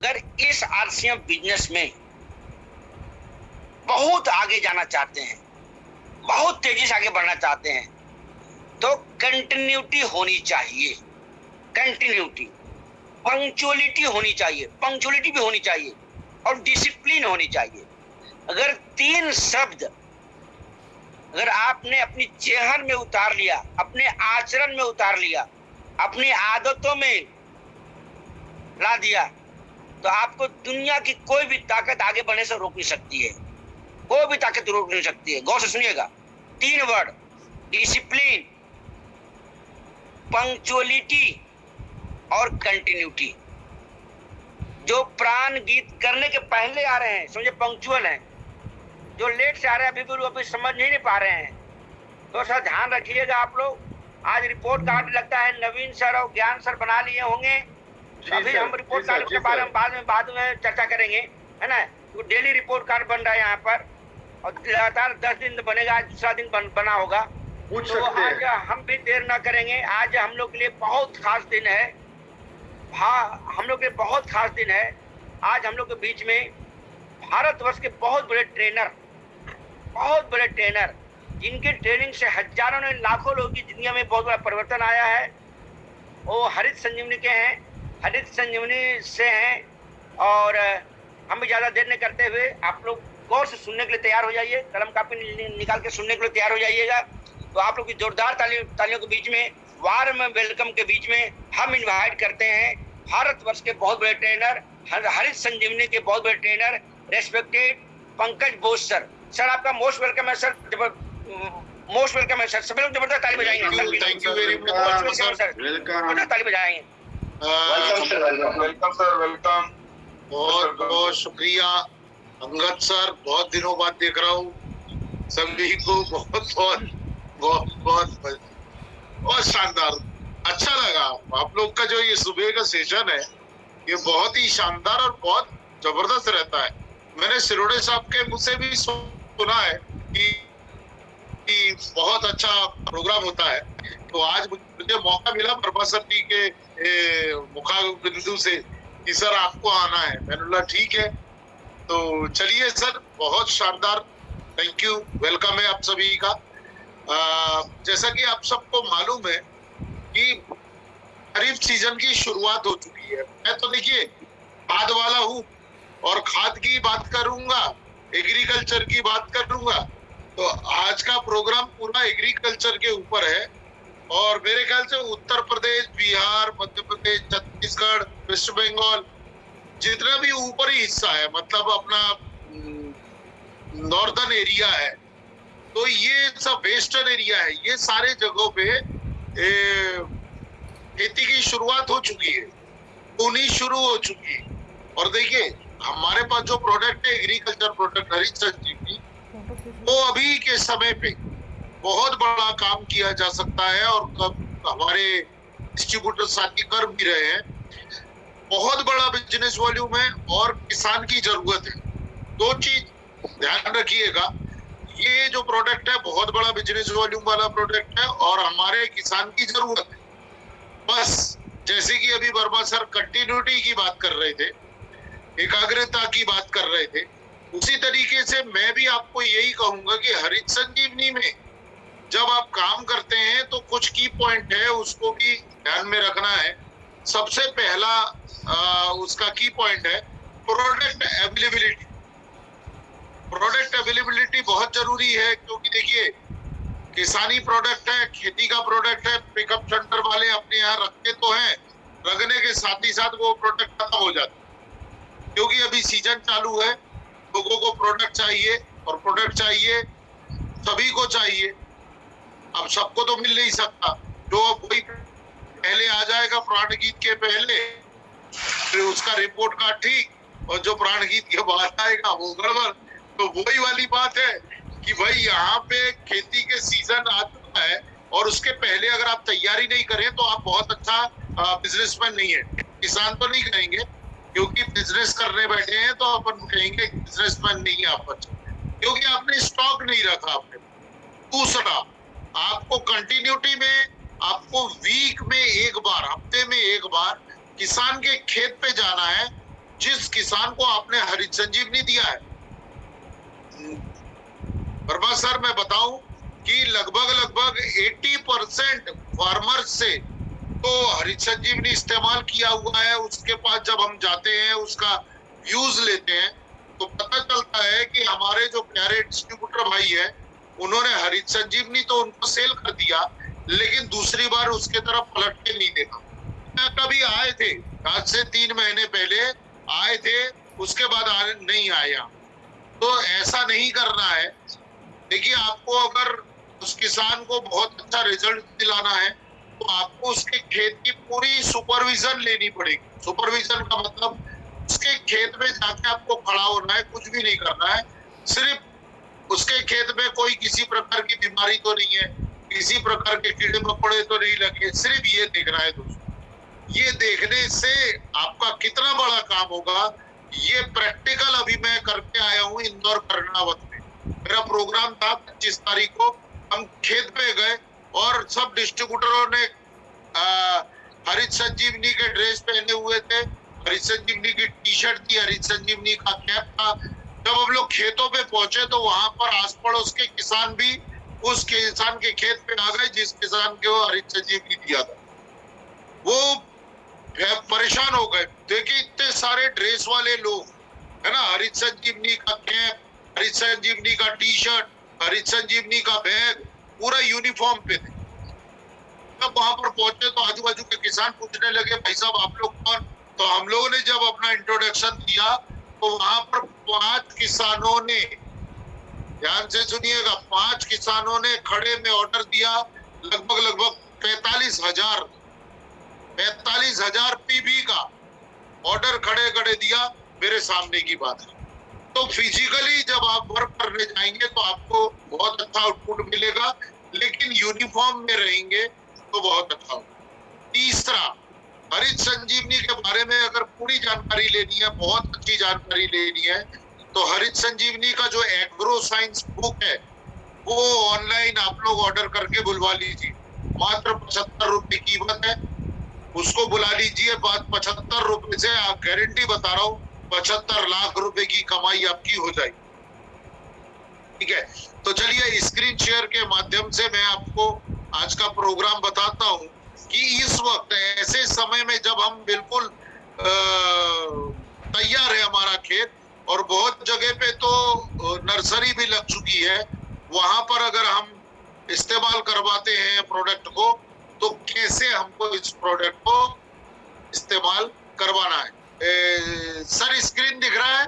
अगर इस RCM business में बहुत आगे जाना चाहते हैं, बहुत तेजी से आगे बढ़ना चाहते हैं, तो कंटिन्यूटी होनी चाहिए, कंटिन्यूटी, पंक्चुअलिटी होनी चाहिए, पंक्चुअलिटी भी होनी चाहिए और डिसिप्लिन होनी चाहिए। अगर तीन शब्द अगर आपने अपनी चेहन में उतार लिया, अपने आचरण में उतार लिया, अपनी आदतों में ला दिया, तो आपको दुनिया की कोई भी ताकत आगे बढ़ने से रोक नहीं सकती है, कोई भी ताकत रोक नहीं सकती है। गौर से सुनिएगा, तीन वर्ड, डिसिप्लिन, पंक्चुअलिटी और कंटिन्यूटी। जो प्राण गीत करने के पहले आ रहे हैं समझे पंक्चुअल हैं, जो लेट से आ रहे हैं अभी समझ नहीं पा रहे हैं, तो सर ध्यान रखिएगा आप लोग। आज रिपोर्ट कार्ड लगता है नवीन सर और ज्ञान सर बना लिए होंगे, अभी हम रिपोर्ट कार्ड के बारे में बाद में चर्चा करेंगे, है ना। तो डेली रिपोर्ट कार्ड बन रहा है यहाँ पर और लगातार 10 दिन बनेगा, आज दूसरा दिन बना होगा। तो आज हम भी देर ना करेंगे, आज हम लोग के लिए बहुत खास दिन है, हम लोग के लिए बहुत खास दिन है। आज हम लोग के बीच में भारतवर्ष के बहुत बड़े ट्रेनर जिनके ट्रेनिंग से हजारों ने लाखों लोगों की जिंदगी में बहुत बड़ा परिवर्तन आया है, वो हरित संजीवनी के हैं, हरित संजीवनी से हैं। और हम भी ज़्यादा देर नहीं करते हुए आप लोग गौर से सुनने के लिए तैयार हो जाइए, कलम कापी निकाल के सुनने के लिए तैयार हो जाइएगा। तो आप लोग की जोरदार तालियों के बीच में, वार्म वेलकम के बीच में हम इन्वाइट करते हैं भारतवर्ष के बहुत बड़े ट्रेनर, हरित संजीवनी के बहुत बड़े trainer, respected Pankaj Bose sir. Sir आपका मोस्ट वेलकम है सर, मोस्ट वेलकम है सर। सभी लोग जबरदस्त ताली बजाएंगे। Thank you very much sir, जबरदस्त ताली बजाएंगे। Welcome sir, welcome. बहुत बहुत शुक्रिया अंगद सर, बहुत दिनों बाद देख रहा हूँ सभी को, बहुत शानदार, अच्छा लगा। आप लोग का जो ये सुबह का सेशन है ये बहुत ही शानदार और बहुत जबरदस्त रहता है। मैंने सिरोड़े साहब के मुझ से भी सुना है कि बहुत अच्छा प्रोग्राम होता है। तो आज मुझे मौका मिला वर्मा सर जी के मुखा बिंदु से कि सर आपको आना है, मैंने बोला ठीक है। तो चलिए सर, बहुत शानदार, थैंक यू, वेलकम है आप सभी का। जैसा कि आप सबको मालूम है कि खरीफ सीजन की शुरुआत हो चुकी है। मैं तो देखिए खाद वाला हूँ और खाद की बात करूंगा, एग्रीकल्चर की बात करूंगा। तो आज का प्रोग्राम पूरा एग्रीकल्चर के ऊपर है और मेरे ख्याल से उत्तर प्रदेश, बिहार, मध्य प्रदेश, छत्तीसगढ़, वेस्ट बंगाल, जितना भी ऊपरी हिस्सा है, मतलब अपना नॉर्दर्न एरिया है, तो ये सब वेस्टर्न एरिया है, ये सारे जगहों पे खेती की शुरुआत हो चुकी है, बुनी शुरू हो चुकी है। और देखिए हमारे पास जो प्रोडक्ट है एग्रीकल्चर प्रोडक्ट हरित संजीवनी, वो अभी के समय पे बहुत बड़ा काम किया जा सकता है और हमारे डिस्ट्रीब्यूटर साथी कर भी रहे हैं। बहुत बड़ा बिजनेस वॉल्यूम है और किसान की जरूरत है। दो चीज ध्यान रखिएगा, ये जो प्रोडक्ट है बहुत बड़ा बिजनेस वॉल्यूम वाला प्रोडक्ट है और हमारे किसान की जरूरत है। बस जैसे कि अभी वर्मा सर कंटिन्यूटी की बात कर रहे थे, एकाग्रता की बात कर रहे थे, उसी तरीके से मैं भी आपको यही कहूंगा कि हरित संजीवनी में जब आप काम करते हैं तो कुछ की पॉइंट है, उसको भी ध्यान में रखना है। सबसे पहला उसका की पॉइंट है प्रोडक्ट अवेलेबिलिटी। प्रोडक्ट अवेलेबिलिटी बहुत जरूरी है, क्योंकि देखिए किसानी प्रोडक्ट है, खेती का प्रोडक्ट है, पिकअप सेंटर वाले अपने यहाँ रखते तो हैं, रखने के साथ ही साथ वो प्रोडक्ट खत्म हो जाता है, क्योंकि अभी सीजन चालू है, लोगों को प्रोडक्ट चाहिए और प्रोडक्ट चाहिए, सभी को चाहिए। अब सबको तो मिल नहीं सकता, जो कोई पहले आ जाएगा प्राण गीत के पहले, फिर उसका रिपोर्ट कार्ड ठीक, और जो प्राण गीत के बाद आएगा वो गड़बड़। तो वही वाली बात है कि भाई यहाँ पे खेती के सीजन आ चुका है और उसके पहले अगर आप तैयारी नहीं करें तो आप बहुत अच्छा बिजनेसमैन नहीं है। किसान तो नहीं कहेंगे, क्योंकि बिजनेस करने बैठे हैं तो अपन कहेंगे बिजनेसमैन नहीं है आप, क्योंकि आपने स्टॉक नहीं रखा आपने। दूसरा, आपको कंटिन्यूटी में, आपको वीक में एक बार, हफ्ते में एक बार किसान के खेत पे जाना है जिस किसान को आपने हरित संजीवनी दिया है, वर्मा सर मैं बताऊं कि लगभग 80% फार्मर्स से तो हरित संजीवनी इस्तेमाल किया हुआ है। उसके पास जब हम जाते हैं, उसका व्यूज लेते हैं, तो पता चलता है कि हमारे जो प्यारे डिस्ट्रीब्यूटर भाई है, उन्होंने हरित संजीवनी तो उनको सेल कर दिया, लेकिन दूसरी बार उसके तरफ पलट के नहीं देखा। कभी आए थे, आज से 3 महीने पहले आए थे, उसके बाद नहीं आया। तो ऐसा नहीं करना है। देखिए, आपको अगर उस किसान को बहुत अच्छा रिजल्ट दिलाना है तो आपको उसके खेत की पूरी सुपरविजन लेनी पड़ेगी। सुपरविजन का मतलब उसके खेत में जाके आपको खड़ा होना है, कुछ भी नहीं करना है। सिर्फ उसके खेत में कोई किसी प्रकार की बीमारी तो नहीं है, किसी प्रकार के कीड़े मकोड़े तो नहीं लगे, सिर्फ ये देखना है दोस्तों। ये देखने से आपका कितना बड़ा काम होगा, ये प्रैक्टिकल अभी मैं करके आया हूँ इंदौर कर्णावत में। मेरा प्रोग्राम था 25 तारीख को, हम खेत पे गए और सब डिस्ट्रीब्यूटरों ने हरित संजीवनी के ड्रेस पहने हुए थे, हरित संजीवनी की टी शर्ट थी, हरित संजीवनी का कैप था। जब हम लोग खेतों पे पहुंचे तो वहां पर आस पड़ोस के किसान भी उस किसान के खेत पे आ गए जिस किसान के वो हरित संजीवनी दिया था। वो परेशान हो गए, देखिए इतने सारे ड्रेस वाले लोग है ना, हरित संजीवनी का कैप, हरित संजीवनी का टी शर्ट, हरित संजीवनी का बैग, पूरा यूनिफॉर्म पे थे। जब वहां पर पहुंचे तो आजू बाजू के किसान पूछने लगे, भाई साहब आप लोग कौन? तो हम लोगों ने जब अपना इंट्रोडक्शन दिया तो वहां पर 5 किसानों ने, ध्यान से सुनिएगा, 5 किसानों ने खड़े में ऑर्डर दिया, लगभग 45,000 पीबी का ऑर्डर खड़े दिया। मेरे सामने की बात है। तो फिजिकली जब आप वर्क करने जाएंगे तो आपको बहुत अच्छा आउटपुट मिलेगा, लेकिन यूनिफॉर्म में रहेंगे तो बहुत अच्छा होगा। तीसरा, हरित संजीवनी के बारे में अगर पूरी जानकारी लेनी है, बहुत अच्छी जानकारी लेनी है, तो हरित संजीवनी का जो एग्रो साइंस बुक है वो ऑनलाइन आप लोग ऑर्डर करके बुलवा लीजिए। मात्र 75 रुपए कीमत है, उसको बुला लीजिए। बात 75 रुपए से, आप गारंटी बता रहा हूँ, 75 लाख रुपए की कमाई आपकी हो जाएगी। ठीक है, तो चलिए स्क्रीन शेयर के माध्यम से मैं आपको आज का प्रोग्राम बताता हूँ कि इस वक्त ऐसे समय में जब हम बिल्कुल तैयार है हमारा खेत, और बहुत जगह पे तो नर्सरी भी लग चुकी है, वहां पर अगर हम इस्तेमाल करवाते हैं प्रोडक्ट को, तो कैसे हमको इस प्रोडक्ट को इस्तेमाल करवाना है। सर स्क्रीन दिख रहा है?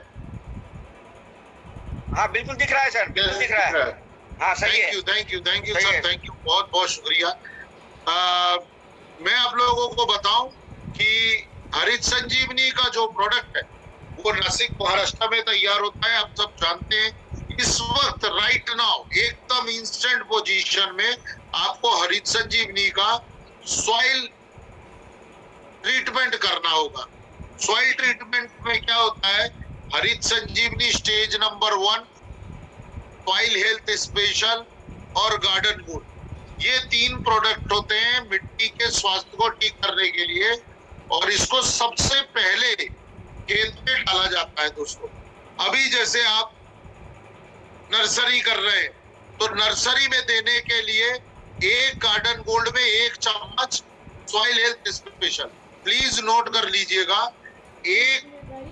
हाँ बिल्कुल दिख रहा है सर, बिल्कुल दिख रहा है। हाँ सही है। Thank you sir, thank you, बहुत बहुत शुक्रिया। मैं आप लोगों को बताऊं कि हरित संजीवनी का जो प्रोडक्ट है वो नासिक महाराष्ट्र में तैयार होता है। आप सब जानते हैं इस वक्त राइट नाउ एकदम इंस्टेंट पोजीशन में आपको हरित संजीवनी का सॉइल ट्रीटमेंट करना होगा। सॉइल ट्रीटमेंट में क्या होता है, Harit Sanjivani stage number 1, soil health special और गार्डन वुड, ये 3 प्रोडक्ट होते हैं मिट्टी के स्वास्थ्य को ठीक करने के लिए, और इसको सबसे पहले खेत में डाला जाता है दोस्तों। अभी जैसे आप नर्सरी कर रहे हैं तो नर्सरी में देने के लिए एक गार्डन गोल्ड में 1 चम्मच soil health special, please note कर लीजिएगा, 1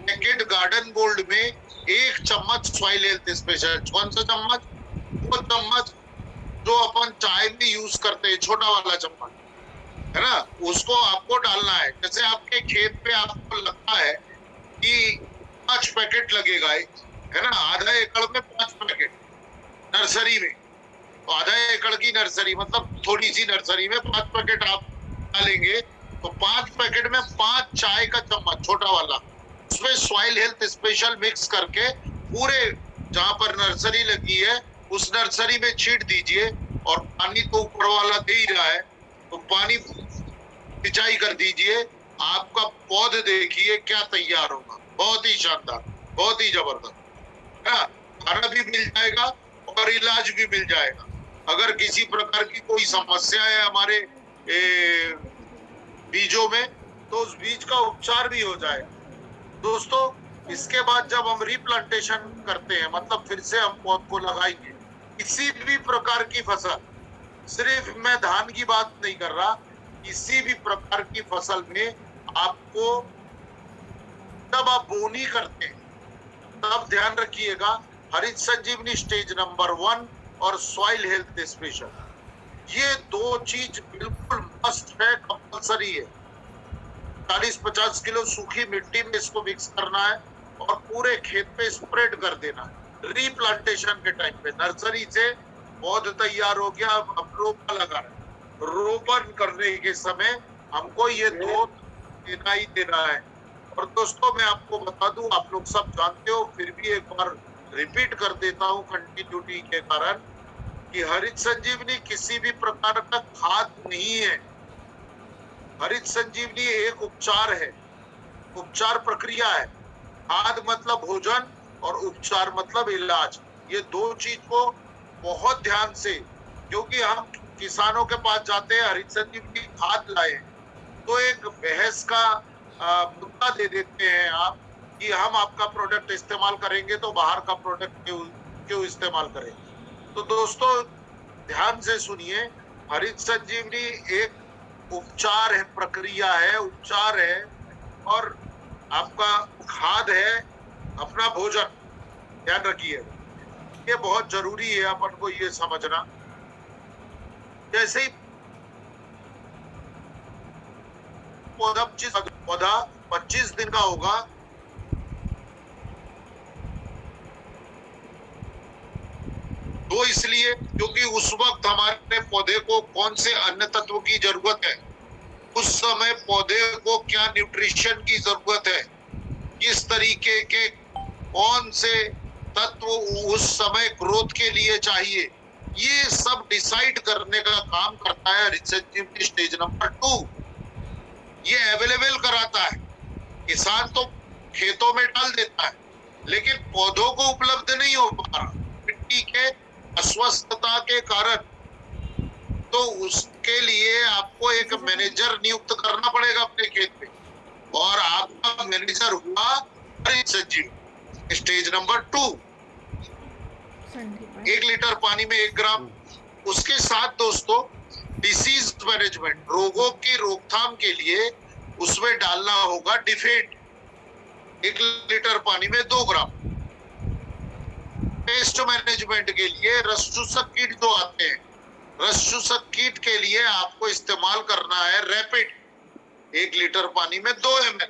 पैकेट गार्डन गोल्ड में 1 चम्मच सॉइल हेल्थ स्पेशल। कौन सा चम्मच? वो चम्मच जो अपन चाय में यूज करते हैं, छोटा वाला चम्मच है ना, उसको आपको डालना है। जैसे आपके खेत पे आपको लगता है कि 5 पैकेट लगेगा, है ना, आधा एकड़ में 5 पैकेट नर्सरी में, तो आधा एकड़ की नर्सरी मतलब थोड़ी सी नर्सरी में 5 पैकेट आप डालेंगे, तो 5 पैकेट में 5 चाय का चम्मच छोटा वाला, उसमें सॉइल हेल्थ स्पेशल मिक्स करके पूरे जहां पर नर्सरी लगी है उस नर्सरी में छींट दीजिए। और पानी तो ऊपर वाला दे ही रहा है, तो पानी सिंचाई कर दीजिए। आपका पौध देखिए क्या तैयार होगा, बहुत ही शानदार, बहुत ही जबरदस्त। खाना भी मिल जाएगा और इलाज भी मिल जाएगा। अगर किसी प्रकार की कोई समस्या है हमारे बीजों में, तो उस बीज का उपचार भी हो जाएगा। दोस्तों इसके बाद जब हम रिप्लांटेशन करते हैं, मतलब फिर से हम पौध को लगाएंगे, किसी भी प्रकार की फसल, सिर्फ मैं धान की बात नहीं कर रहा, किसी भी प्रकार की फसल में आपको जब आप बोनी करते हैं तब ध्यान रखिएगा हरित संजीवनी स्टेज नंबर 1 और सॉइल हेल्थ स्पेशल, ये दो चीज बिल्कुल मस्ट है, कंपलसरी है। 40-50 किलो सूखी मिट्टी में इसको मिक्स करना है और पूरे खेत पे स्प्रेड कर देना है। रीप्लांटेशन के टाइम पे नर्सरी से पौध तैयार हो गया, अब रोपा लगा रहे, रोपण करने के समय हमको ये दो देना ही देना है। और दोस्तों मैं आपको बता दूं, आप लोग सब जानते हो, फिर भी एक बार रिपीट कर देता हूं कंटिन्यूटी के कारण, कि हरित संजीवनी किसी भी प्रकार का खाद नहीं है। हरित संजीवनी एक उपचार है, उपचार प्रक्रिया है। खाद मतलब भोजन और उपचार मतलब इलाज। ये दो चीज को बहुत ध्यान से, क्योंकि हम किसानों के पास जाते हैं हरित संजीवनी खाद लाए, तो एक बहस का मुद्दा दे देते हैं आप कि हम आपका प्रोडक्ट इस्तेमाल करेंगे तो बाहर का प्रोडक्ट क्यों इस्तेमाल करेंगे। तो दोस्तों ध्यान से सुनिए, हरित संजीवनी एक उपचार है, प्रक्रिया है, उपचार है और आपका खाद है, अपना भोजन। ध्यान रखिए, ये बहुत जरूरी है अपन को ये समझना। जैसे ही पौधा 25 दिन का होगा, तो इसलिए क्योंकि उस वक्त हमारे पौधे को कौन से अन्य तत्व की जरूरत है, उस समय पौधे को क्या न्यूट्रिशन की जरूरत है, किस तरीके के कौन से तत्व उस समय ग्रोथ के लिए चाहिए, ये सब डिसाइड करने का काम करता है हरित संजीवनी स्टेज नंबर 2। ये अवेलेबल कराता है। किसान तो खेतों में डाल देता है, लेकिन पौधों को उपलब्ध नहीं हो पा रहा मिट्टी के अस्वस्थता के कारण। तो उसके लिए आपको एक मैनेजर नियुक्त करना पड़ेगा अपने खेत में, और आपका मैनेजर हुआ हरित संजीवनी स्टेज नंबर 2। 1 लीटर पानी में 1 ग्राम। उसके साथ दोस्तों डिसीज मैनेजमेंट, रोगों की रोकथाम के लिए उसमें डालना होगा डिफेंड, 1 लीटर पानी में 2 ग्राम। पेस्ट मैनेजमेंट के लिए रस चूसक कीट जो आते हैं, रस चूसक कीट के लिए आपको इस्तेमाल करना है रैपिड, 1 लीटर पानी में 2 ml।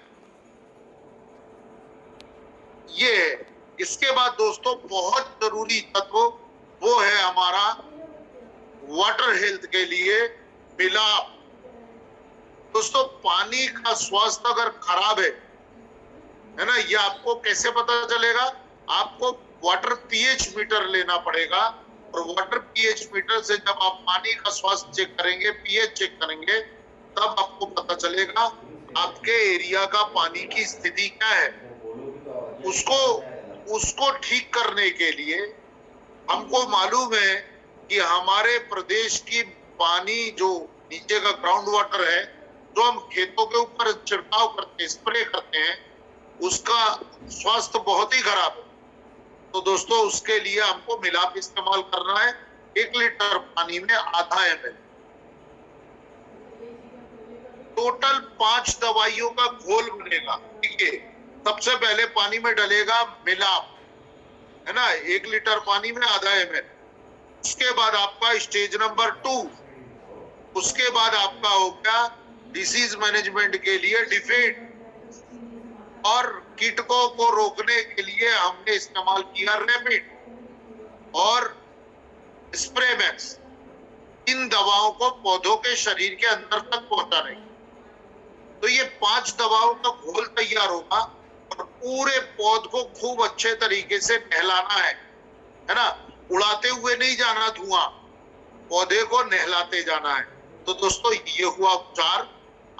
ये है। इसके बाद दोस्तों बहुत जरूरी तत्व वो है हमारा वाटर हेल्थ के लिए मिलाप। दोस्तों पानी का स्वास्थ्य अगर खराब है ना, ये आपको कैसे पता चलेगा? आपको वाटर पीएच मीटर लेना पड़ेगा, और वाटर पीएच मीटर से जब आप पानी का स्वास्थ्य चेक करेंगे, पीएच चेक करेंगे, तब आपको पता चलेगा आपके एरिया का पानी की स्थिति क्या है। उसको ठीक करने के लिए हमको मालूम है कि हमारे प्रदेश की पानी जो नीचे का ग्राउंड वाटर है, जो हम खेतों के ऊपर छिड़काव करते हैं, स्प्रे करते हैं, उसका स्वास्थ्य बहुत ही खराब है। तो दोस्तों उसके लिए हमको मिलाप इस्तेमाल करना है। 1 लीटर पानी में आधा ml। टोटल 5 दवाइयों का घोल बनेगा। ठीक है, सबसे पहले पानी में डलेगा मिलाप, है ना, 1 लीटर पानी में आधा ml। उसके बाद आपका स्टेज नंबर 2, उसके बाद आपका हो गया डिसीज मैनेजमेंट के लिए डिफेंड, और कीटकों को रोकने के लिए हमने इस्तेमाल किया रैपिड और स्प्रे मैक्स। इन दवाओं को पौधों के शरीर के अंदर तक पहुंचाने। तो ये 5 दवाओं का घोल तैयार होगा, और पूरे पौध को खूब अच्छे तरीके से नहलाना है ना, उड़ाते हुए नहीं जाना धुआं, पौधे को नहलाते जाना है। तो दोस्तों ये हुआ उपचार।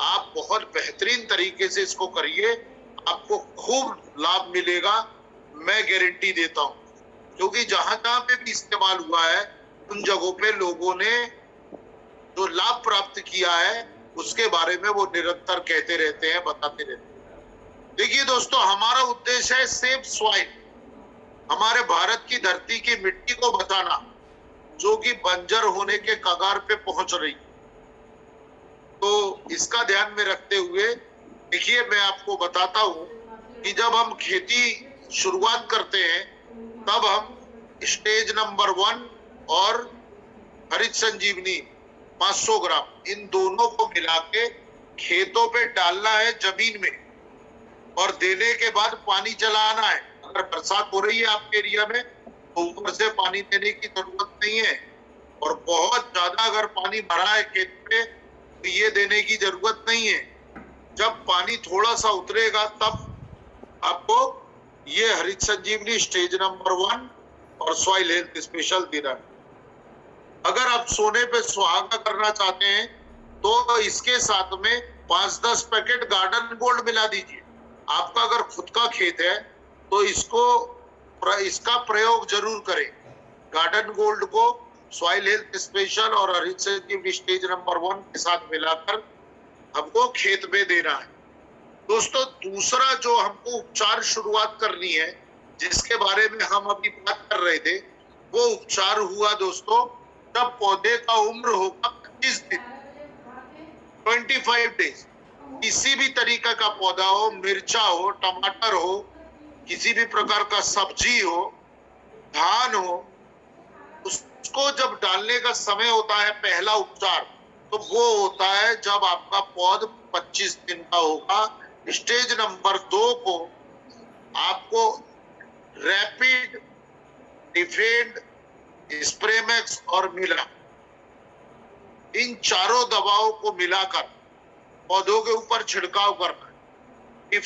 आप बहुत बेहतरीन तरीके से इसको करिए, आपको खूब लाभ मिलेगा, मैं गारंटी देता हूं, क्योंकि जहां जहां पे भी इस्तेमाल हुआ है उन जगहों पे लोगों ने जो लाभ प्राप्त किया है उसके बारे में वो निरंतर कहते रहते हैं, बताते रहते हैं। देखिए दोस्तों, हमारा उद्देश्य है सेव सॉइल, हमारे भारत की धरती की मिट्टी को बचाना जो कि बंजर होने के कगार पे पहुंच रही। तो इसका ध्यान में रखते हुए देखिए, मैं आपको बताता हूं कि जब हम खेती शुरुआत करते हैं तब हम स्टेज नंबर 1 और हरित संजीवनी 500 ग्राम इन दोनों को मिला के खेतों पे डालना है जमीन में, और देने के बाद पानी चलाना है। अगर बरसात हो रही है आपके एरिया में तो ऊपर से पानी देने की जरूरत नहीं है, और बहुत ज्यादा अगर पानी भरा है खेत पे तो ये देने की जरूरत नहीं है। जब पानी थोड़ा सा उतरेगा तब आपको ये हरित संजीवनी स्टेज नंबर 1 और सॉइल हेल्थ स्पेशल देना है। अगर आप सोने पे सुहागा करना चाहते हैं तो इसके साथ में 5-10 पैकेट गार्डन गोल्ड मिला दीजिए। आपका अगर खुद का खेत है तो इसका प्रयोग जरूर करें। गार्डन गोल्ड को सॉइल हेल्थ स्पेशल और हरित संजीवनी स्टेज नंबर 1 के साथ मिलाकर हमको खेत में देना है। दोस्तों, दूसरा जो हमको उपचार शुरुआत करनी है, जिसके बारे में हम अभी बात कर रहे थे, वो उपचार हुआ दोस्तों जब पौधे का उम्र होगा 25 दिन, 25 डेज। किसी भी तरीका का पौधा हो, मिर्चा हो, टमाटर हो, किसी भी प्रकार का सब्जी हो, धान हो, उसको जब डालने का समय होता है पहला उपचार, तो वो होता है जब आपका पौध 25 दिन का होगा। स्टेज नंबर 2 को आपको रैपिड, डिफेंड, स्प्रेमैक्स और मिला, इन चारों दवाओं को मिलाकर पौधों के ऊपर छिड़काव करना है।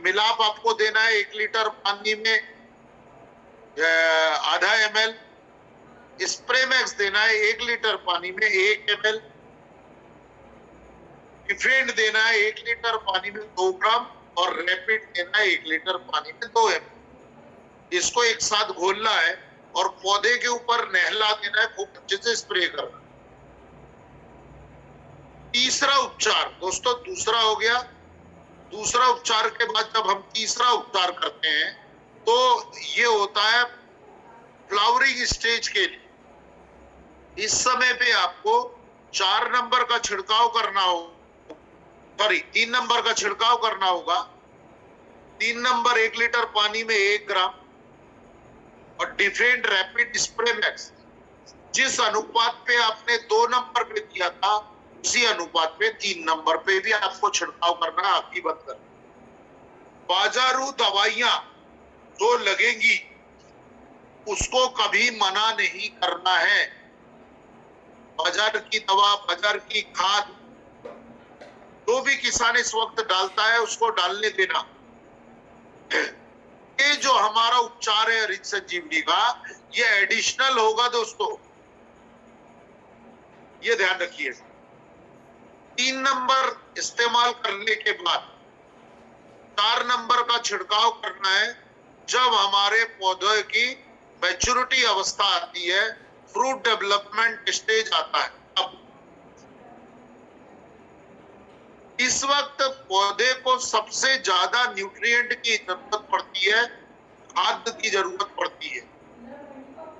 मिलाप आपको देना है 1 लीटर पानी में आधा ml, स्प्रेमैक्स देना है 1 लीटर पानी में 1 ml, डिफेंड देना है 1 लीटर पानी में 2 ग्राम और रैपिड देना है 1 लीटर पानी में 2 ml। इसको एक साथ घोलना है और पौधे के ऊपर नहला देना है, खूब अच्छे से स्प्रे करना। तीसरा उपचार दोस्तों, दूसरा हो गया। दूसरा उपचार के बाद जब हम तीसरा उपचार करते हैं तो ये होता है फ्लावरिंग स्टेज के लिए। इस समय पे आपको 4 नंबर का छिड़काव करना हो, 3 नंबर का छिड़काव करना होगा। 3 नंबर 1 लीटर पानी में 1 ग्राम और डिफेंड रैपिड स्प्रेमैक्स जिस अनुपात पे आपने 2 नंबर पे दिया था उसी अनुपात पे 3 नंबर पे भी आपको छिड़काव करना है। आपकी बात कर, बाजारू दवाइयां जो लगेंगी उसको कभी मना नहीं करना है। बाजार की दवा, बाजार की खाद जो भी किसान इस वक्त डालता है उसको डालने देना। ये जो हमारा उपचार है हरित संजीवनी का, ये एडिशनल होगा दोस्तों, ये ध्यान रखिए। 3 नंबर इस्तेमाल करने के बाद 4 नंबर का छिड़काव करना है जब हमारे पौधे की मैच्योरिटी अवस्था आती है, फ्रूट डेवलपमेंट स्टेज आता है। अब इस वक्त पौधे को सबसे ज्यादा न्यूट्रिएंट की जरूरत पड़ती है, खाद्य की जरूरत पड़ती है,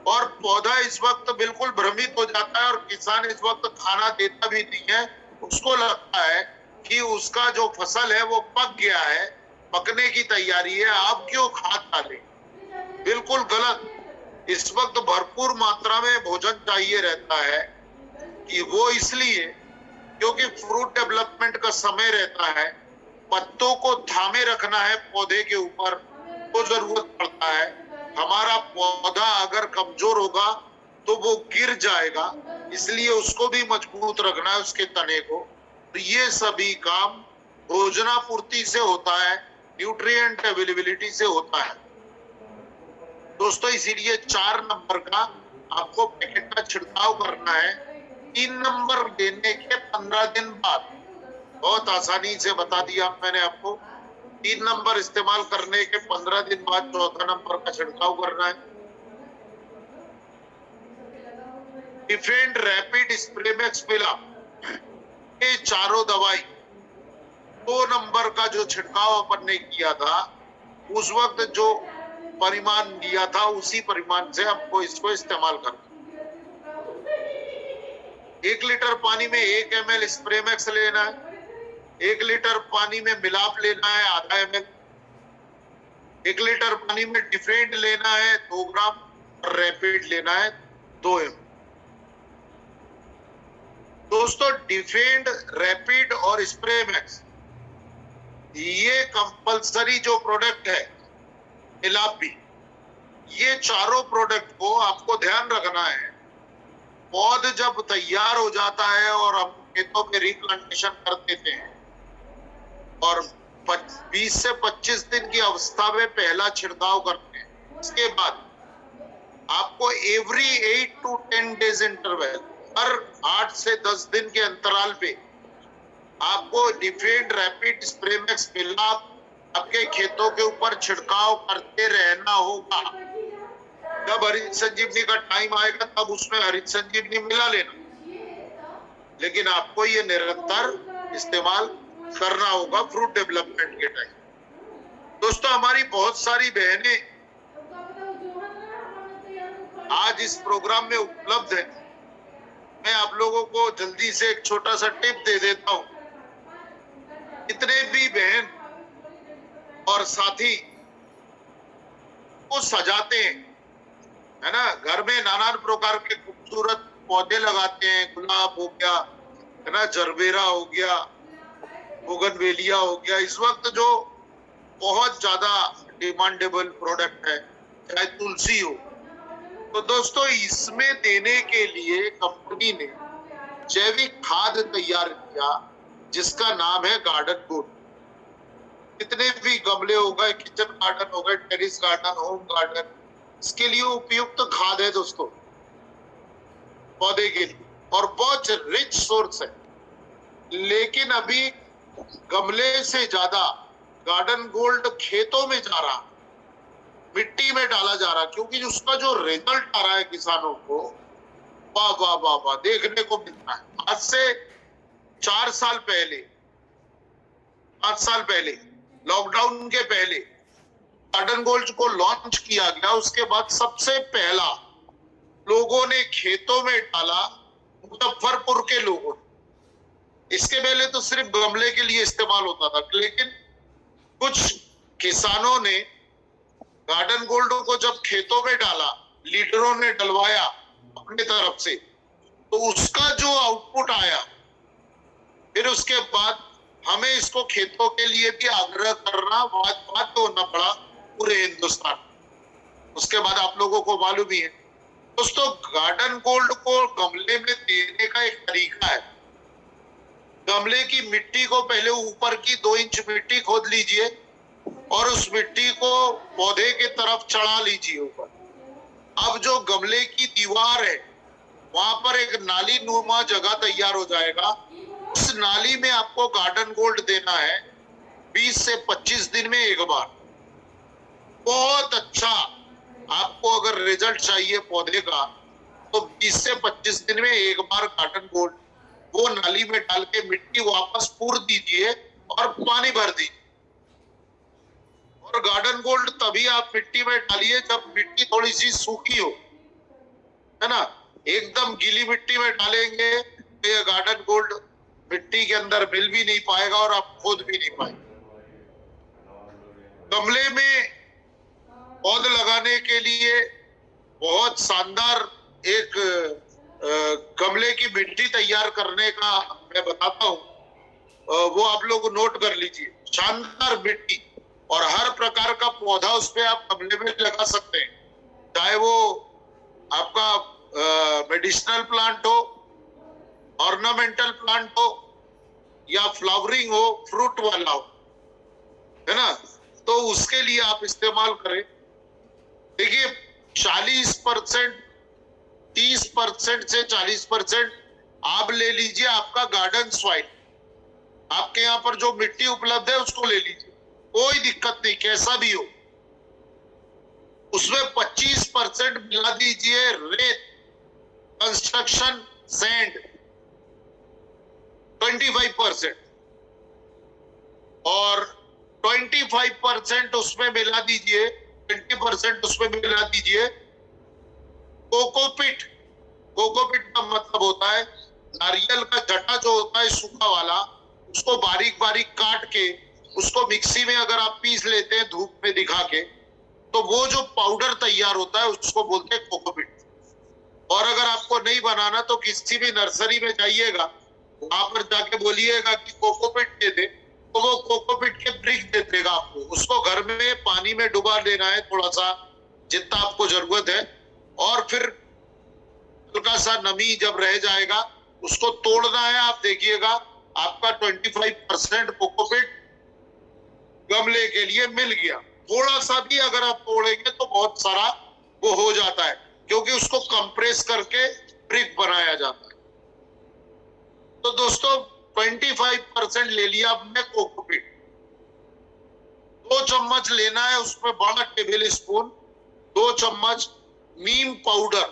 और पौधा इस वक्त बिल्कुल भ्रमित हो जाता है और किसान इस वक्त खाना देता भी नहीं है। उसको लगता है कि उसका जो फसल है वो पक गया है, पकने की तैयारी है, आप क्यों खाद डालें। बिल्कुल गलत। इस वक्त भरपूर मात्रा में भोजन चाहिए रहता है, कि वो इसलिए क्योंकि फ्रूट डेवलपमेंट का समय रहता है, पत्तों को थामे रखना है पौधे के ऊपर तो जरूरत पड़ता है। हमारा पौधा अगर कमजोर होगा तो वो गिर जाएगा, इसलिए उसको भी मजबूत रखना है, उसके तने को। तो ये सभी काम भोजनापूर्ति से होता है, न्यूट्रिएंट अवेलेबिलिटी से होता है दोस्तों। इसीलिए 4 नंबर का आपको पैकेट का छिड़काव करना है 3 नंबर देने के 15 दिन बाद। बहुत आसानी से बता दिया मैंने आपको। 3 नंबर इस्तेमाल करने के 15 दिन बाद 4था नंबर का छिड़काव करना है। डिफेंड रैपिड स्प्रेमैक्स मिला, ये चारों दवाई 2 नंबर का जो छिड़काव अपन ने किया था, उस वक्त जो परिमाण दिया था उसी परिमाण से हमको इसको इस्तेमाल करना। 1 लीटर पानी में 1 ml स्प्रे मैक्स लेना है, 1 लीटर पानी में मिलाप लेना है आधा ml, 1 लीटर पानी में डिफेंड लेना है 2 ग्राम और रैपिड लेना है 2 ml। दोस्तों डिफेंड, रैपिड और स्प्रे मैक्स ये कंपलसरी जो प्रोडक्ट है, मिलाप भी, ये चारों प्रोडक्ट को आपको ध्यान रखना है। पौध जब तैयार हो जाता है और हम खेतों में रिप्लांटेशन कर देते हैं और 20 से 25 दिन की अवस्था में पहला छिड़काव करते हैं, इसके बाद आपको एवरी 8 to 10 डेज इंटरवल, हर 8 से 10 दिन के अंतराल पे आपको डिफेंड, रैपिड, स्प्रे मैक्स मिलाप आपके खेतों के ऊपर छिड़काव करते रहना होगा। जब हरित संजीवनी का टाइम आएगा तब उसमें हरित संजीवनी मिला लेना, लेकिन आपको ये निरंतर इस्तेमाल करना होगा फ्रूट डेवलपमेंट के टाइम। दोस्तों हमारी बहुत सारी बहनें आज इस प्रोग्राम में उपलब्ध है। मैं आप लोगों को जल्दी से एक छोटा सा टिप दे देता हूं। जितने भी बहन और साथी को सजाते हैं, है ना, घर में नाना प्रकार के खूबसूरत पौधे लगाते हैं, गुलाब हो गया, है ना, जरबेरा हो गया, बोगनवेलिया हो गया, इस वक्त जो बहुत ज्यादा डिमांडेबल प्रोडक्ट है, चाहे तुलसी हो, तो दोस्तों इसमें देने के लिए कंपनी ने जैविक खाद तैयार किया जिसका नाम है गार्डन गोल्ड। जितने भी गमले हो गए, किचन गार्डन हो गए, टेरिस गार्डन, होम गार्डन, इसके लिए उपयुक्त खाद है दोस्तों पौधे के लिए, और बहुत रिच सोर्स है। लेकिन अभी गमले से ज्यादा गार्डन गोल्ड खेतों में जा रहा, मिट्टी में डाला जा रहा, क्योंकि उसका जो रिजल्ट आ रहा है किसानों को, वाह वाह वाह वाह देखने को मिलता है। आज से 4 साल पहले, 5 साल पहले, लॉकडाउन के पहले गार्डन गोल्ड को लॉन्च किया गया। उसके बाद सबसे पहला लोगों ने खेतों में डाला मुजफ्फरपुर के लोगों ने। इसके पहले तो सिर्फ गमले के लिए इस्तेमाल होता था, लेकिन कुछ किसानों ने गार्डन गोल्ड को जब खेतों में डाला, लीडरों ने डलवाया अपनी तरफ से, तो उसका जो आउटपुट आया, फिर उसके बाद हमें इसको खेतों के लिए भी आग्रह करना बाध्य होना पड़ा पूरे हिंदुस्तान। उसके बाद आप लोगों को मालूम ही है दोस्तों, गार्डन गोल्ड को गमले में देने का एक तरीका है। गमले की मिट्टी को पहले ऊपर की 2 इंच मिट्टी खोद लीजिए और उस मिट्टी को पौधे के तरफ चढ़ा लीजिए ऊपर। अब जो गमले की दीवार है वहां पर एक नाली नुमा जगह तैयार हो जाएगा। उस नाली में आपको गार्डन गोल्ड देना है 20 से 25 दिन में एक बार। बहुत अच्छा, आपको अगर रिजल्ट चाहिए पौधे का तो 20 से 25 दिन में एक बार गार्डन गोल्ड वो नाली में डाल के मिट्टी वापस पूर दीजिए और पानी भर दीजिए। और गार्डन गोल्ड तभी आप मिट्टी में डालिए जब मिट्टी थोड़ी सी सूखी हो, है ना। एकदम गीली मिट्टी में डालेंगे तो ये गार्डन गोल्ड मिट्टी के अंदर मिल भी नहीं पाएगा और आप खोद भी नहीं पाएंगे। गमले में पौध लगाने के लिए बहुत शानदार एक गमले की मिट्टी तैयार करने का मैं बताता हूँ, वो आप लोग नोट कर लीजिए। शानदार मिट्टी, और हर प्रकार का पौधा उस पे आप गमले में लगा सकते हैं, चाहे वो आपका मेडिसिनल प्लांट हो, ऑर्नामेंटल प्लांट हो, या फ्लावरिंग हो, फ्रूट वाला हो, है ना। तो उसके लिए आप इस्तेमाल करें। देखिए 40%, 30% से 40% आप ले लीजिए आपका गार्डन सॉइल। आपके यहाँ पर जो मिट्टी उपलब्ध है उसको ले लीजिए, कोई दिक्कत नहीं, कैसा भी हो। उसमें 25% मिला दीजिए रेत, कंस्ट्रक्शन सैंड 25%, और 25% उसमें मिला दीजिए, 20% उसमें मिला दीजिए कोकोपीट। कोकोपीट का मतलब होता है नारियल का जटा जो होता है सूखा वाला, उसको बारीक बारीक काट के उसको मिक्सी में अगर आप पीस लेते हैं धूप में दिखा के, तो वो जो पाउडर तैयार होता है उसको बोलते हैं कोकोपीट। और अगर आपको नहीं बनाना तो किसी भी नर्सरी में जाइएगा, वहां पर जाके बोलिएगा कि कोकोपीट दे दे, तो वो कोकोपीट के ब्रिक दे देगा आपको। उसको घर में पानी में डुबा देना है थोड़ा सा, जितना आपको जरूरत है, और फिर हल्का सा नमी जब रह जाएगा उसको तोड़ना है। आप देखिएगा आपका 25% कोकोपीट गमले के लिए मिल गया। थोड़ा सा भी अगर आप तोड़ेंगे तो बहुत सारा वो हो जाता है, क्योंकि उसको कंप्रेस करके ब्रिक बनाया जाता है। तो दोस्तों 25% ले लिया हमने कोकोपीट। 2 चम्मच लेना है, उसमें बड़ा टेबल स्पून 2 चम्मच नीम पाउडर,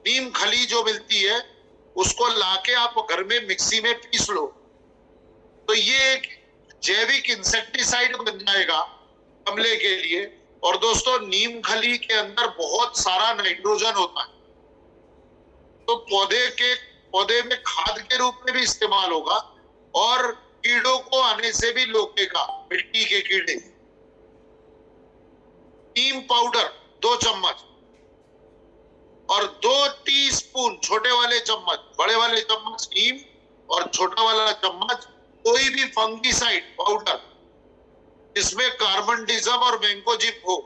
नीम खली जो मिलती है उसको लाके आप घर में मिक्सी में पीस लो, तो ये एक जैविक इंसेक्टिसाइड बन जाएगा गमले के लिए। और दोस्तों नीम खली के अंदर बहुत सारा नाइट्रोजन होता है, तो पौधे में खाद के रूप में भी इस्तेमाल होगा और कीड़ों को आने से भी रोकेगा, मिट्टी के कीड़े। नीम पाउडर 2 चम्मच और 2 टीस्पून छोटे वाले चम्मच, बड़े वाले चम्मच नीम और छोटा वाला चम्मच कोई भी फंगीसाइड पाउडर जिसमें कार्बनडिज्म और मैंकोजिब हो।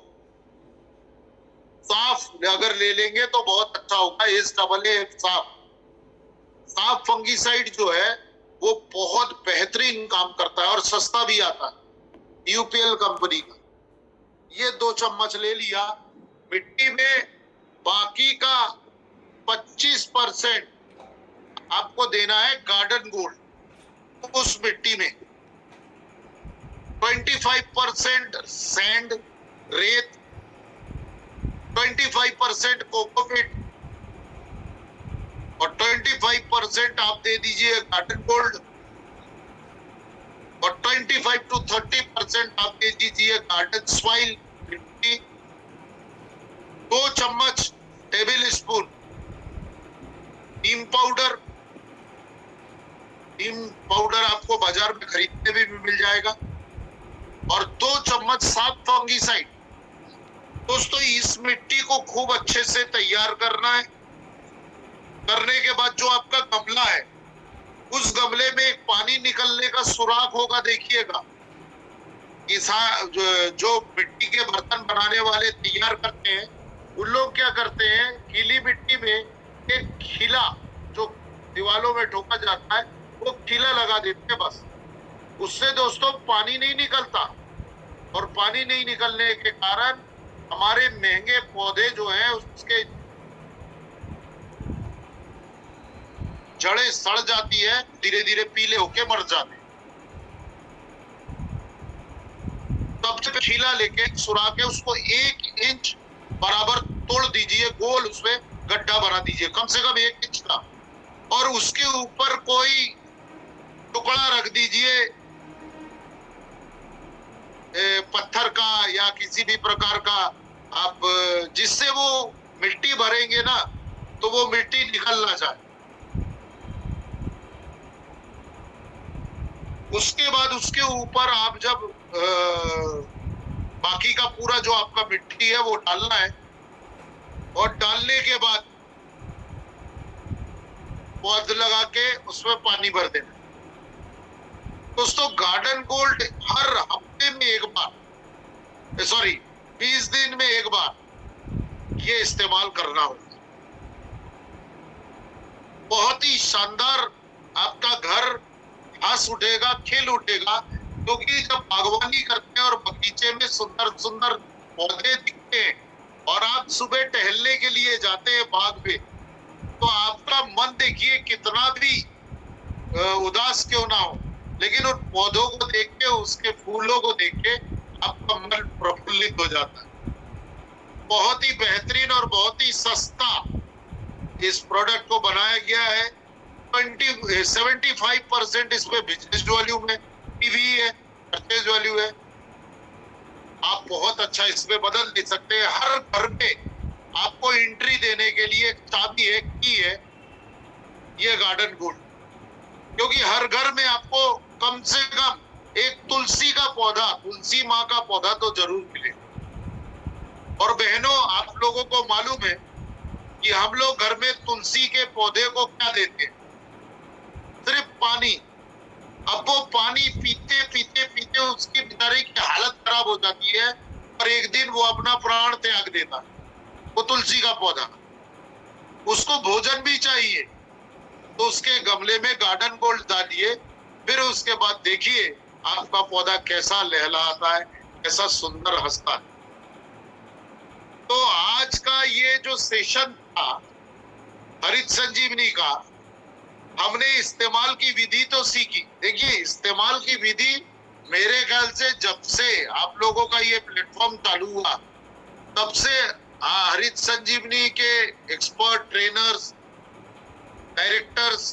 साफ अगर ले लेंगे तो बहुत अच्छा होगा। SAA साफ फंगीसाइड जो है वो बहुत बेहतरीन काम करता है और सस्ता भी आता है, UPL कंपनी का। ये 2 चम्मच ले लिया। मिट्टी में बाकी का 25% आपको देना है गार्डन गोल्ड। उस मिट्टी में 25% सैंड रेत, 25% कोकोपीट और 25% आप दे दीजिए गार्डन गोल्ड और 25 to 30% आप दे दीजिए गार्डन सॉइल मिट्टी। 2 चम्मच टेबल स्पून नीम पाउडर। नीम पाउडर आपको बाजार में खरीदने भी मिल जाएगा। और 2 चम्मच साफ फंगीसाइड। दोस्तों इस मिट्टी को खूब अच्छे से तैयार करना है। करने के बाद जो आपका गमला है, उस गमले में एक पानी निकलने का सुराख होगा, देखिएगा। जो मिट्टी के बर्तन बनाने वाले तैयार करते हैं, उन लोग क्या करते हैं, गीली मिट्टी में एक खिला जो दीवारों में ठोका जाता है, वो खिला लगा देते हैं बस। उससे दोस्तों पानी नहीं निकलता, और पानी नहीं निकलने के कारण हमारे महंगे पौधे जो हैं उसके जड़ें सड़ जाती है, धीरे धीरे पीले होके मर जाते हैं। तब से खीला लेके सुरा के उसको 1 इंच बराबर तोड़ दीजिए, गोल उसमें गड्ढा बना दीजिए, कम से कम 1 इंच का। और उसके ऊपर कोई टुकड़ा रख दीजिए पत्थर का या किसी भी प्रकार का, आप जिससे वो मिट्टी भरेंगे ना तो वो मिट्टी निकल ना जाए। उसके बाद उसके ऊपर आप जब बाकी का पूरा जो आपका मिट्टी है वो डालना है, और डालने के बाद पौध लगा के उसमें पानी भर देना। दोस्तों गार्डन गोल्ड हर हफ्ते में एक बार, 20 दिन में एक बार ये इस्तेमाल करना होगा। बहुत ही शानदार आपका घर हंस उठेगा, खिल उठेगा, क्योंकि जब बागवानी करते हैं और बगीचे में सुंदर सुंदर पौधे दिखते हैं और आप सुबह टहलने के लिए जाते हैं बाग में, तो आपका मन देखिए कितना भी उदास क्यों ना हो, लेकिन उन पौधों को देख के, उसके फूलों को देख के आपका मन प्रफुल्लित हो जाता है। बहुत ही बेहतरीन और बहुत ही सस्ता इस प्रोडक्ट को बनाया गया है। 75% इसमें बिजनेस वॉल्यूम है, भी है, परचेज वैल्यू है, आप बहुत अच्छा इसमें बदल दे सकते हैं। हर घर में आपको एंट्री देने के लिए चाबी है, की है, ये गार्डन गोल्ड। क्योंकि हर घर में आपको कम से कम एक तुलसी का पौधा, तुलसी माँ का पौधा तो जरूर मिले। और बहनों, आप लोगों को मालूम है कि हम लोग घर में तुलसी के पौधे को क्या देते हैं? सिर्फ पानी। अब वो पानी पीते पीते पीते उसकी बेचारे की हालत खराब हो जाती है और एक दिन वो अपना प्राण त्याग देता है। वो तुलसी का पौधा, उसको भोजन भी चाहिए, तो उसके गमले में गार्डन गोल्ड डालिए, फिर उसके बाद देखिए आपका पौधा कैसा लहलहाता है, कैसा सुंदर हंसता है। तो आज का ये जो सेशन था हरित संजीवनी का, हमने इस्तेमाल की विधि तो सीखी। देखिए, इस्तेमाल की विधि मेरे ख्याल से जब से आप लोगों का ये प्लेटफॉर्म चालू हुआ तब से हरित संजीवनी के एक्सपर्ट, ट्रेनर्स, डायरेक्टर्स,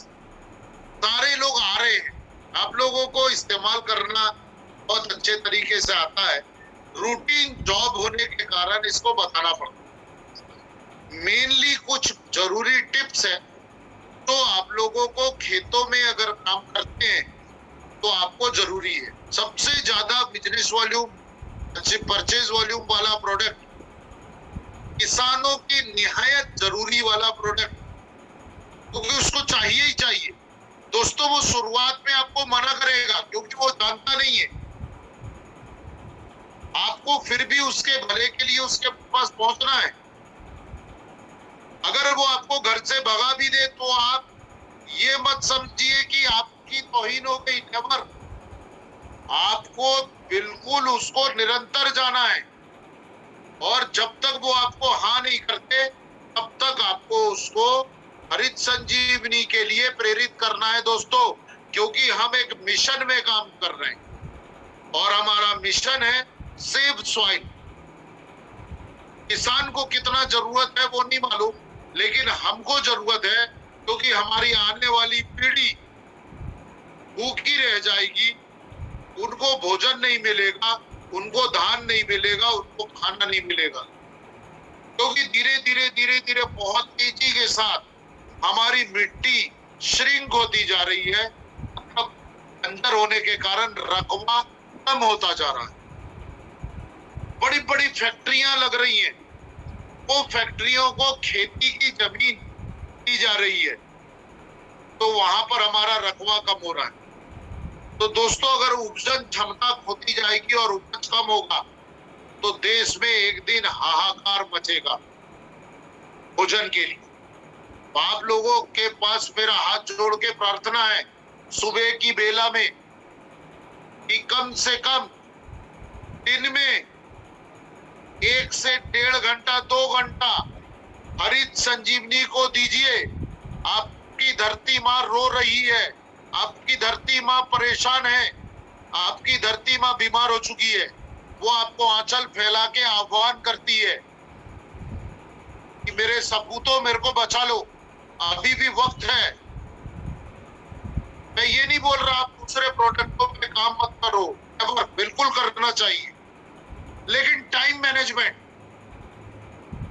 सारे लोग आ रहे हैं। आप लोगों को इस्तेमाल करना बहुत अच्छे तरीके से आता है। रूटीन जॉब होने के कारण इसको बताना पड़ता है। मेनली कुछ जरूरी टिप्स है तो आप लोगों को खेतों में अगर काम करते हैं तो आपको जरूरी है। सबसे ज्यादा बिजनेस वॉल्यूम, परचेज वॉल्यूम वाला प्रोडक्ट, किसानों की निहायत जरूरी वाला प्रोडक्ट, क्योंकि उसको चाहिए ही चाहिए। दोस्तों, वो शुरुआत में आपको मना करेगा क्योंकि वो जानता नहीं है। आपको फिर भी उसके भले के लिए उसके पास पहुंचना है। अगर वो आपको घर से भगा भी दे तो आप ये मत समझिए कि आपकी तौहीन हो गई। नेवर। आपको बिल्कुल उसको निरंतर जाना है और जब तक वो आपको हाँ नहीं करते तब तक आपको उसको हरित संजीवनी के लिए प्रेरित करना है दोस्तों, क्योंकि हम एक मिशन में काम कर रहे हैं और हमारा मिशन है सेव सॉइल। किसान को कितना जरूरत है वो नहीं मालूम, लेकिन हमको जरूरत है क्योंकि हमारी आने वाली पीढ़ी भूखी रह जाएगी, उनको भोजन नहीं मिलेगा, उनको धान नहीं मिलेगा, उनको खाना नहीं मिलेगा। क्योंकि धीरे धीरे धीरे धीरे बहुत तेजी के साथ हमारी मिट्टी श्रिंक होती जा रही है, मतलब अंदर होने के कारण रकबा कम होता जा रहा है। बड़ी बड़ी फैक्ट्रियां लग रही हैं, वो फैक्ट्रियों को खेती की जमीन दी जा रही है, तो वहां पर हमारा रकबा कम हो रहा है। तो दोस्तों, अगर उपजन क्षमता होती जाएगी और उपज कम होगा तो देश में एक दिन हाहाकार मचेगा भोजन के लिए। तो आप लोगों के पास मेरा हाथ जोड़ के प्रार्थना है सुबह की बेला में कि कम से कम दिन में 1 से 1.5 घंटा 2 घंटा हरित संजीवनी को दीजिए। आपकी धरती माँ रो रही है, आपकी धरती माँ परेशान है, आपकी धरती माँ बीमार हो चुकी है। वो आपको आंचल फैला के आह्वान करती है कि मेरे सपूतों, मेरे को बचा लो, अभी भी वक्त है। मैं ये नहीं बोल रहा आप दूसरे प्रोडक्टों पे काम मत करो, बिल्कुल करना चाहिए, लेकिन टाइम मैनेजमेंट,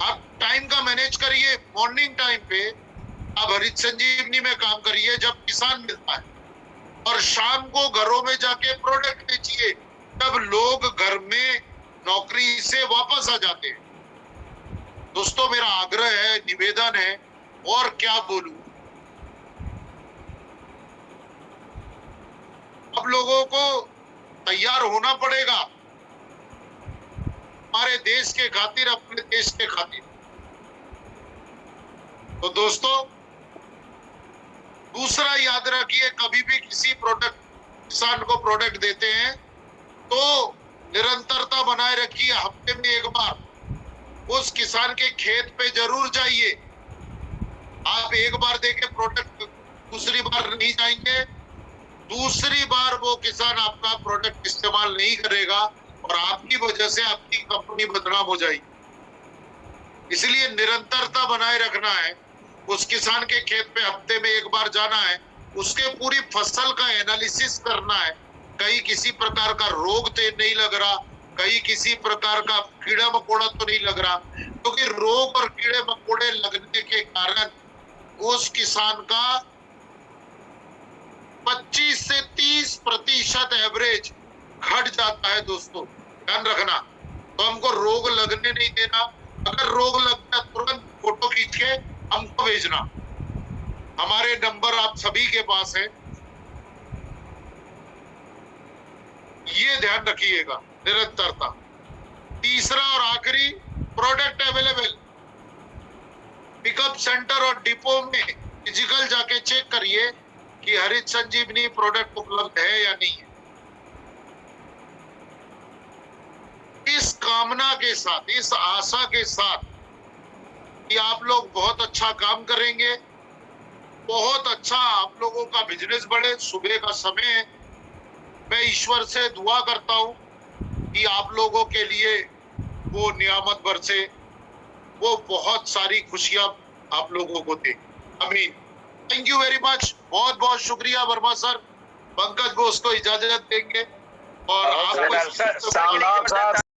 आप टाइम का मैनेज करिए। मॉर्निंग टाइम पे आप हरित संजीवनी में काम करिए जब किसान मिलता है, और शाम को घरों में जाके प्रोडक्ट बेचिए, तब लोग घर में नौकरी से वापस आ जाते हैं। दोस्तों, मेरा आग्रह है, निवेदन है, और क्या बोलूं, अब लोगों को तैयार होना पड़ेगा हमारे देश के खातिर, अपने देश के खातिर। तो दोस्तों, दूसरा याद रखिए, कभी भी किसी किसान को प्रोडक्ट देते हैं तो निरंतरता बनाए रखिए। हफ्ते में एक बार उस किसान के खेत पे जरूर जाइए। आप एक बार देके प्रोडक्ट दूसरी बार नहीं जाएंगे, दूसरी बार वो किसान आपका प्रोडक्ट इस्तेमाल नहीं करेगा और आपकी वजह से आपकी कंपनी बदनाम हो जाएगी। इसलिए निरंतरता बनाए रखना है। उस किसान के खेत पे हफ्ते में एक बार जाना है, उसके पूरी फसल का एनालिसिस करना है कहीं किसी प्रकार का रोग तो नहीं लग रहा, कहीं किसी प्रकार का कीड़ा मकोड़ा तो नहीं लग रहा, क्योंकि रोग और कीड़े मकोड़े लगने के कारण उस किसान का 25 से 30% एवरेज घट जाता है। दोस्तों ध्यान रखना, तो हमको रोग लगने नहीं देना। अगर रोग लगता है तुरंत फोटो खींच के हमको भेजना, हमारे नंबर आप सभी के पास है, ये ध्यान रखिएगा निरंतरता। तीसरा और आखिरी, प्रोडक्ट अवेलेबल, पिकअप सेंटर और डिपो में फिजिकल जाके चेक करिए कि हरित संजीवनी प्रोडक्ट उपलब्ध है या नहीं है। इस कामना के साथ, इस आशा के साथ कि आप लोग बहुत अच्छा काम करेंगे, बहुत अच्छा आप लोगों का बिजनेस बढ़े। सुबह का समय है, मैं ईश्वर से दुआ करता हूं कि आप लोगों के लिए वो नियामत बरसे, वो बहुत सारी खुशियां आप लोगों को दे। आमीन। थैंक यू वेरी मच, बहुत बहुत शुक्रिया वर्मा सर। पंकज बोस को इजाजत देंगे और आपको